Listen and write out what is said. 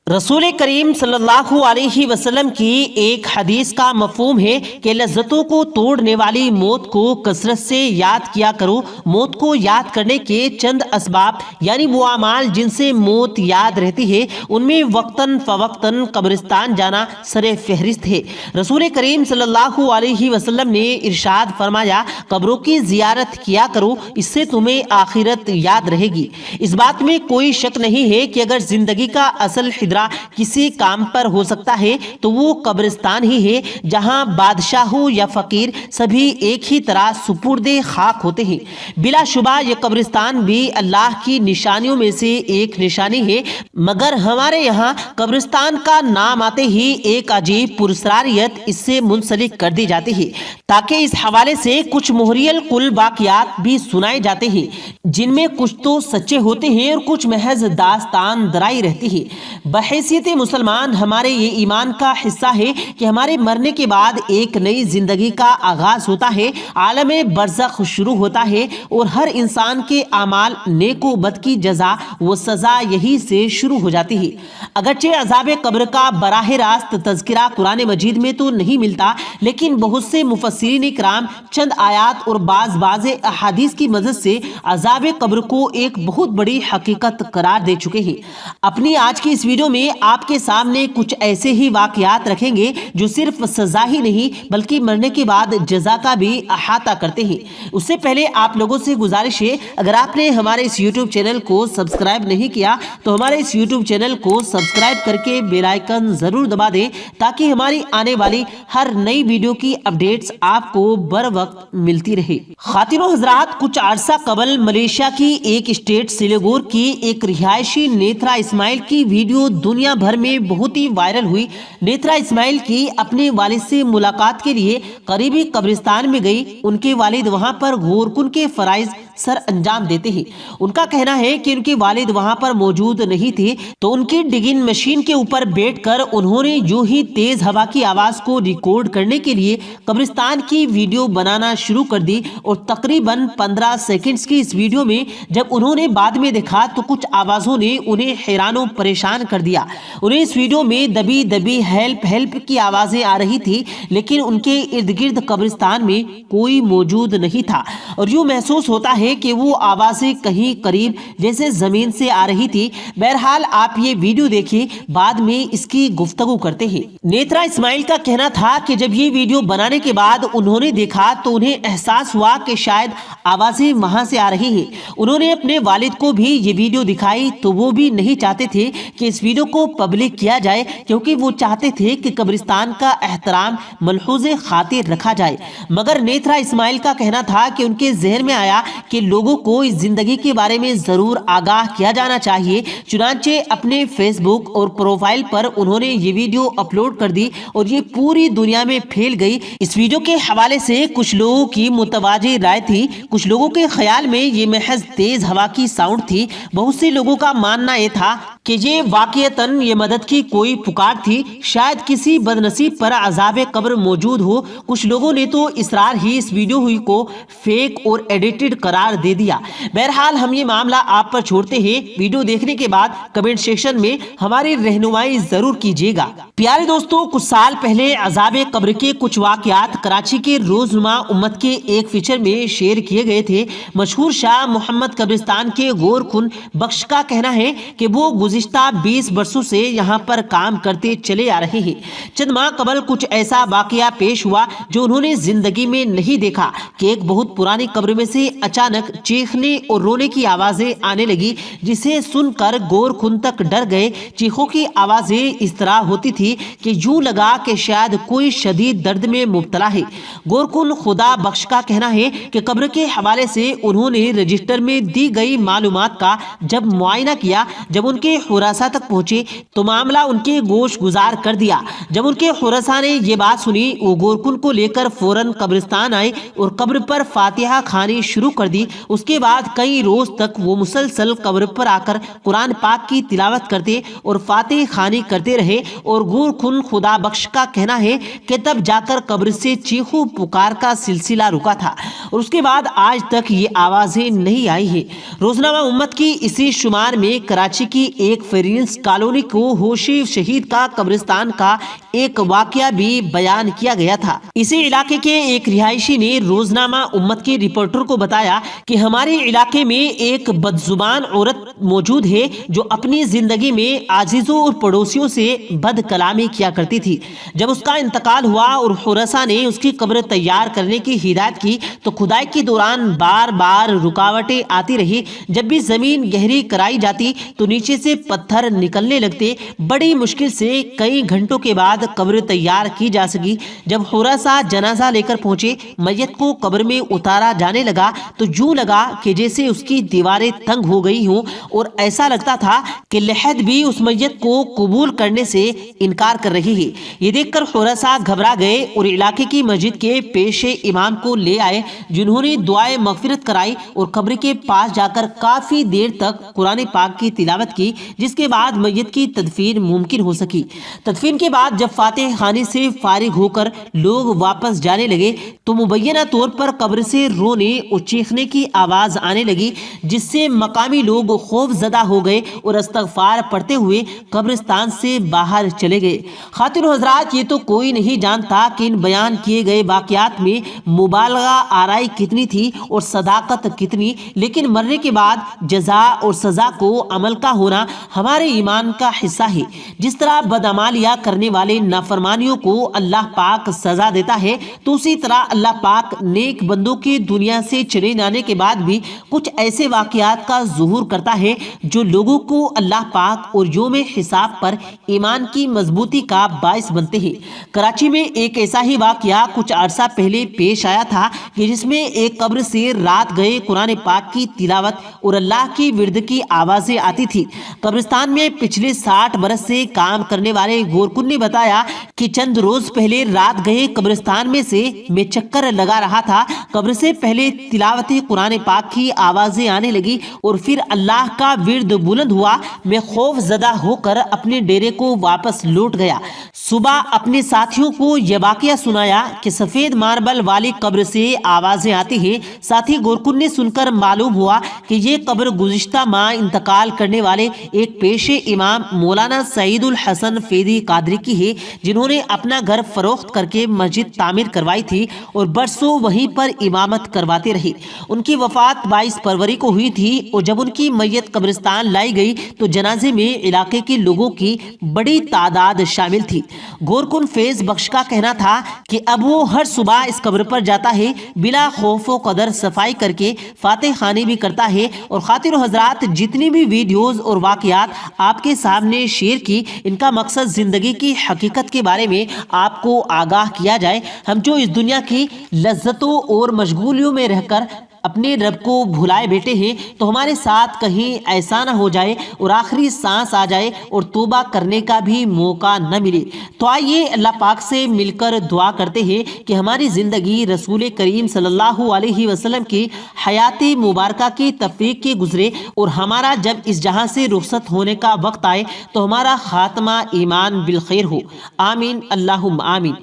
رسول کریم صلی اللہ علیہ وسلم کی ایک حدیث کا مفہوم ہے کہ لذتوں کو توڑنے والی موت کو کثرت سے یاد کیا کرو۔ موت کو یاد کرنے کے چند اسباب یعنی وہ اعمال جن سے موت یاد رہتی ہے، ان میں وقتاً فوقتاً قبرستان جانا سر فہرست ہے۔ رسول کریم صلی اللہ علیہ وسلم نے ارشاد فرمایا، قبروں کی زیارت کیا کرو، اس سے تمہیں آخرت یاد رہے گی۔ اس بات میں کوئی شک نہیں ہے کہ اگر زندگی کا اصل حدرہ کسی کام پر ہو سکتا ہے تو وہ قبرستان ہی ہے، جہاں بادشاہ ہو یا فقیر سبھی ایک ہی طرح سپرد خاک ہوتے ہیں۔ بلا شبہ یہ قبرستان بھی اللہ کی نشانیوں میں سے ایک نشانی ہے، مگر ہمارے یہاں قبرستان کا نام آتے ہی ایک عجیب پراسراریت اس سے منسلک کر دی جاتی ہے، تاکہ اس حوالے سے کچھ محریل کل واقعات بھی سنائے جاتے ہیں، جن میں کچھ تو سچے ہوتے ہیں اور کچھ محض داستان درائی رہتی ہے۔ بحیثیت مسلمان ہمارے یہ ایمان کا حصہ ہے کہ ہمارے مرنے کے بعد ایک نئی زندگی کا آغاز ہوتا ہے، عالم برزخ شروع ہوتا ہے اور ہر انسان کے اعمال نیک و بد کی جزا و سزا یہی سے شروع ہو جاتی ہے۔ اگرچہ عذاب قبر کا براہ راست تذکرہ قرآن مجید میں تو نہیں ملتا، لیکن بہت سے مفسرین کرام چند آیات اور بعض احادیث کی مدد سے عذاب قبر کو ایک بہت بڑی حقیقت قرار دے چکے ہیں۔ اپنی آج کی اس ویڈیو میں آپ کے سامنے کچھ ایسے ہی واقعات رکھیں گے جو صرف سزا ہی نہیں بلکہ مرنے کے بعد جزا کا بھی احاطہ کرتے ہیں۔ اس سے پہلے آپ لوگوں سے گزارش ہے، اگر آپ نے ہمارے اس یوٹیوب چینل کو سبسکرائب نہیں کیا تو ہمارے اس یوٹیوب چینل کو سبسکرائب کر کے بیل آئیکن ضرور دبا دیں، تاکہ ہماری آنے والی ہر نئی ویڈیو کی اپڈیٹس آپ کو بر وقت ملتی رہے۔ خواتین و حضرات، کچھ عرصہ قبل ملیشیا کی ایک اسٹیٹ سلیگور کی ایک رہائشی نیترا اسماعیل کی ویڈیو دنیا بھر میں بہت ہی وائرل ہوئی۔ نیترا اسماعیل کی اپنے والد سے ملاقات کے لیے قریبی قبرستان میں گئی۔ ان کے والد وہاں پر غور کن کے فرائض سر انجام دیتے ہیں۔ ان کا کہنا ہے کہ ان کے والد وہاں پر موجود نہیں تھے، تو ان کی ڈگنگ مشین کے اوپر بیٹھ کر انہوں نے یوں ہی تیز ہوا کی آواز کو ریکارڈ کرنے کے لیے قبرستان کی ویڈیو بنانا شروع کر دی، اور تقریباً 15 سیکنڈز کی اس ویڈیو میں جب انہوں نے بعد میں دیکھا تو کچھ آوازوں نے انہیں حیران و پریشان کر دیا۔ انہیں اس ویڈیو میں دبی دبی ہیلپ ہیلپ کی آوازیں آ رہی تھی، لیکن ان کے ارد گرد قبرستان میں کوئی موجود نہیں تھا، اور یوں محسوس ہوتا ہے کہ وہ آوازیں کہیں قریب جیسے زمین سے آ رہی تھی۔ بہرحال آپ یہ ویڈیو دیکھیں، بعد میں اس کی گفتگو کرتے ہیں۔ نیترا اسماعیل کا کہنا تھا کہ جب یہ ویڈیو بنانے کے بعد انہوں نے دیکھا تو انہیں احساس ہوا کہ شاید آوازیں وہاں سے آ رہی ہیں۔ انہوں نے اپنے والد کو بھی یہ ویڈیو دکھائی تو وہ بھی نہیں چاہتے تھے کہ اس ویڈیو کو پبلک کیا جائے، کیونکہ وہ چاہتے تھے کہ قبرستان کا احترام ملحوظ خاطر رکھا جائے۔ مگر نیترا اسماعیل کا کہنا تھا کہ ان کے ذہن میں آیا کہ لوگوں کو اس زندگی کے بارے میں ضرور آگاہ کیا جانا چاہیے، چنانچہ اپنے فیس بک اور پروفائل پر انہوں نے یہ ویڈیو اپلوڈ کر دی اور یہ پوری دنیا میں پھیل گئی۔ اس ویڈیو کے حوالے سے کچھ لوگوں کی متواضع رائے تھی۔ کچھ لوگوں کے خیال میں یہ محض تیز ہوا کی ساؤنڈ تھی، بہت سے لوگوں کا ماننا یہ تھا کہ یہ واقعتاً یہ مدد کی کوئی پکار تھی، شاید کسی بدنصیب پر عذاب قبر موجود ہو۔ کچھ لوگوں نے تو اصرار ہی اس ویڈیو ہوئی کو فیک اور ایڈیٹڈ قرار دے دیا۔ بہرحال ہم یہ معاملہ آپ پر چھوڑتے ہیں، ویڈیو دیکھنے کے بعد کمنٹ سیکشن میں ہماری رہنمائی ضرور کیجیے گا۔ پیارے دوستوں، کچھ سال پہلے عذاب قبر کے کچھ واقعات کراچی کے روزنما امت کے ایک فیچر میں شیئر کیے گئے تھے۔ مشہور شاہ محمد قبرستان کے غور کن بخش کا کہنا ہے کہ وہ گزشتہ 20 برسوں سے یہاں پر کام کرتے چلے آ رہے ہیں۔ چند ماہ قبل کچھ ایسا واقعہ پیش ہوا جو انہوں نے زندگی میں نہیں دیکھا کہ ایک بہت پرانی قبر میں سے اچانک چیخنے اور رونے کی آوازیں آنے لگی، جسے سن کر غور کن تک ڈر گئے۔ چیخوں کی آوازیں اس طرح ہوتی تھی کہ یوں لگا کہ شاید کوئی شدید درد میں مبتلا ہے۔ غور کن خدا بخش کا کہنا ہے کہ قبر کے حوالے سے انہوں نے رجسٹر میں دی گئی معلومات کا جب معائنہ کیا، جب ان کے حراسہ تک پہنچے تو معاملہ ان کے گوش گزار کر دیا۔ جب ان کے حراسہ نے یہ بات سنی وہ گورکن کو لے کر فوراً قبرستان آئے اور قبر پر فاتحہ خوانی شروع کر دی۔ اس کے بعد کئی روز تک وہ مسلسل قبر پر آ کر قرآن پاک کی تلاوت کرتے اور فاتحہ خوانی کرتے رہے، اور گورکن خدا بخش کا کہنا ہے کہ تب جا کر قبر سے چیخو پکار کا سلسلہ رکا تھا، اور اس کے بعد آج تک یہ آوازیں نہیں آئی ہیں۔ روزنامہ امت کی اسی شمار میں کراچی کی ایک فرینس کالونی کو ہوشی شہید کا قبرستان کا ایک واقعہ بھی بیان کیا گیا تھا۔ اسی علاقے کے ایک رہائشی نے روزنامہ امت کے رپورٹر کو بتایا کہ ہمارے علاقے میں ایک بدزبان عورت موجود ہے جو اپنی زندگی میں عزیزوں اور پڑوسیوں سے بد کلامی کیا کرتی تھی۔ جب اس کا انتقال ہوا اور حراسہ نے اس کی قبر تیار کرنے کی ہدایت کی تو کھدائی کے دوران بار بار رکاوٹیں آتی رہی۔ جب بھی زمین گہری کرائی جاتی تو نیچے سے پتھر نکلنے لگتے۔ بڑی مشکل سے کئی گھنٹوں کے بعد قبر تیار کی جا سکی۔ جب حراسہ جنازہ لے کر پہنچے، میت کو قبر میں اتارا جانے لگا تو یوں لگا کہ جیسے اس کی دیواریں تنگ ہو گئی ہوں، اور ایسا لگتا تھا کہ لحد بھی اس میت کو قبول کرنے سے انکار کر رہی ہے۔ یہ دیکھ کر حراسہ گھبرا گئے اور علاقے کی مسجد کے پیش امام کو لے آئے، جنہوں نے دعائے مغفرت کرائی اور قبر کے پاس جا کر کافی دیر تک قرآن پاک کی تلاوت کی، جس کے بعد میت کی تدفین ممکن ہو سکی۔ تدفین کے بعد جب فاتحہ خوانی سے فارغ ہو کر لوگ واپس جانے لگے تو مبینہ طور پر قبر سے رونے اور چیخنے کی آواز آنے لگی، جس سے مقامی لوگ خوف زدہ ہو گئے اور استغفار پڑھتے ہوئے قبرستان سے باہر چلے گئے۔ خاتون حضرات، یہ تو کوئی نہیں جانتا کہ ان بیان کیے گئے واقعات میں مبالغہ آرائی کتنی تھی اور صداقت کتنی، لیکن مرنے کے بعد جزا اور سزا کو عمل کا ہونا ہمارے ایمان کا حصہ ہے۔ جس طرح بدعمالیاں کرنے والے نافرمانیوں کو اللہ پاک سزا دیتا ہے، تو اسی طرح اللہ پاک نیک بندوں کے دنیا سے چلے جانے کے بعد بھی کچھ ایسے واقعات کا ظہور کرتا ہے جو لوگوں کو اللہ پاک اور یوم حساب پر ایمان کی مضبوطی کا باعث بنتے ہیں۔ کراچی میں ایک ایسا ہی واقعہ کچھ عرصہ پہلے پیش آیا تھا کہ جس میں ایک قبر سے رات گئے قرآن پاک کی تلاوت اور اللہ کی ورد کی آوازیں آتی تھی۔ قبرستان میں پچھلے 60 برس سے کام کرنے والے گورکن نے بتایا کہ چند روز پہلے رات گئے قبرستان میں سے میں چکر لگا رہا تھا۔ قبر سے پہلے تلاوت قرآن پاک کی آوازیں آنے لگی اور پھر اللہ کا ورد بلند ہوا۔ میں خوف زدہ ہو کر اپنے ڈیرے کو واپس لوٹ گیا۔ صبح اپنے ساتھیوں کو یہ واقعہ سنایا کہ سفید ماربل والی قبر سے آوازیں آتی ہیں۔ ساتھی گورکن نے سن کر معلوم ہوا کہ یہ قبر گزشتہ ماہ انتقال کرنے والے ایک پیش امام مولانا سعید الحسن فیدی قادری کی ہے، جنہوں نے اپنا گھر فروخت کر کے مسجد تعمیر کروائی تھی اور برسوں وہیں پر امامت کرواتے رہے۔ ان کی وفات 22 فروری کو ہوئی تھی، اور جب ان کی میت قبرستان لائی گئی تو جنازے میں علاقے کے لوگوں کی بڑی تعداد شامل تھی۔ گورکن فیض بخش کا کہنا تھا کہ اب وہ ہر صبح اس قبر پر جاتا ہے، بلا خوف و قدر صفائی کر کے فاتح خوانی بھی کرتا ہے۔ اور خاطر و حضرات، جتنی بھی ویڈیوز اور واقعات آپ کے سامنے شیئر کی، ان کا مقصد زندگی کی حقیقت کے بارے میں آپ کو آگاہ کیا جائے۔ ہم جو اس دنیا کی لذتوں اور مشغولیوں میں رہ کر اپنے رب کو بھلائے بیٹھے ہیں، تو ہمارے ساتھ کہیں ایسا نہ ہو جائے اور آخری سانس آ جائے اور توبہ کرنے کا بھی موقع نہ ملے۔ تو آئیے اللہ پاک سے مل کر دعا کرتے ہیں کہ ہماری زندگی رسول کریم صلی اللہ علیہ وسلم کی حیات مبارکہ کی تفریق کے گزرے، اور ہمارا جب اس جہاں سے رخصت ہونے کا وقت آئے تو ہمارا خاتمہ ایمان بالخیر ہو۔ آمین اللہم آمین۔